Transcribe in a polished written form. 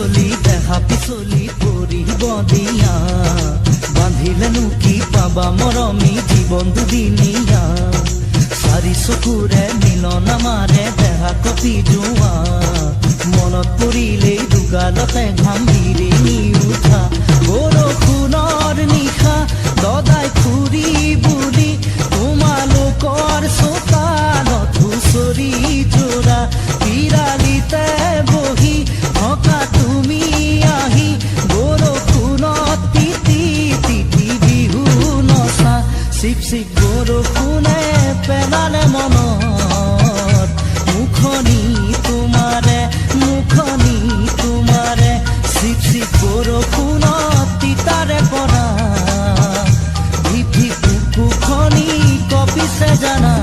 পিছলি দেখা পিছলি পৰিব দিয়া বান্ধিলেনো কি পাবা মৰমী জীৱন দুদিনীয়া চাৰি চকুৰে মিলন আমাৰে দেহা কপি যোৱা মনত পৰিলেই দুগালতে ঘাম বিৰিঙি উঠা বৰষুণৰ নিশা দদাই ফুৰি বুলি তোমালোকৰ চোতালত হুঁচৰি যোৰা বিৰালিতে বহি থকা তুমি আহি বৰষুণত তিতি তিতি বিহু নচা চিপ চিপ বৰষুণে পেলালে মনত মুখনি তোমাৰে চিপ চিপ বৰষুণত তিতাৰে পৰা ভিভি বুকুখনি কঁপিছে জানা